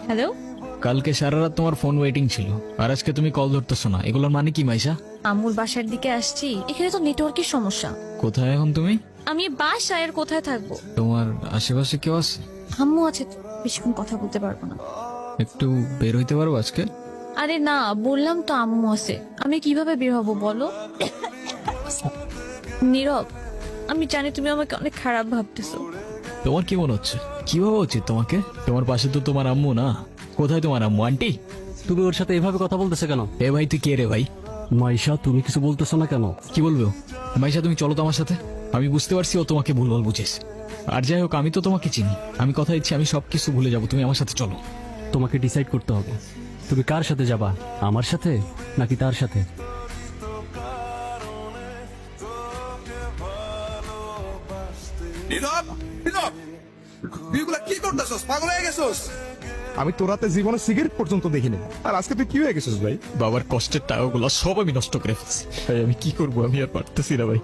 Hello, কালকে সারা রাত তোমার ফোন ওয়েটিং ছিল, আর আজকে তুমি কল ধরতেছো না, এগুলোর মানে কি মাইশা? আম্মুর বাসার দিকে আসছি, এখানে তো নেটওয়ার্কের সমস্যা। কোথায় এখন তুমি? আমি বাসায় আর কোথায় থাকবো? তোমার আশেপাশে কেউ আছে? আম্মু আছে তো, বেশিক্ষণ কথা বলতে পারবো না। একটু বের হইতে পারবো আজকে? আরে না, বললাম তো আম্মু আছে, আমি কিভাবে বের হবো বলো? নীরব, আমি জানি তুমি আমাকে অনেক খারাপ ভাবতেছো। তোমার কি মনে হচ্ছে? কি ভাবা উচিত তোমাকে? তোমার পাশে তো তোমার আম্মু না। কোথায় তোমার আম্মু? আন্টি? তুমি ওর সাথে এভাবে কথা বলতেছে কেন? এ ভাই, তুই কে রে ভাই? মাইশা, তুমি কিছু বলতেছো না কেন? কি বলবো? মাইশা, তুমি চলো তো আমার সাথে। আমি বুঝতে পারছি ও তোমাকে ভুলভাল বুঝেছ। আর যাই হোক, আমি তো তোমাকে চিনি। আমি কথা দিচ্ছি, আমি সবকিছু ভুলে যাবো, তুমি আমার সাথে চলো। তোমাকে ডিসাইড করতে হবে, তুমি কার সাথে যাবা, আমার সাথে নাকি তার সাথে? নীরব, নীরব, তুই এগুলা কি করতেছস? পাগল হয়ে গেছস? আমি তোর রাতে জীবনে সিগারেট পর্যন্ত দেখিনি, আর আজকে তুই কি হয়ে গেছিস ভাই? বাবার কষ্টের টাকাগুলো সব আমি নষ্ট করে ফেলছি ভাই। আমি কি করবো? আমি আর পারতেছি না ভাই।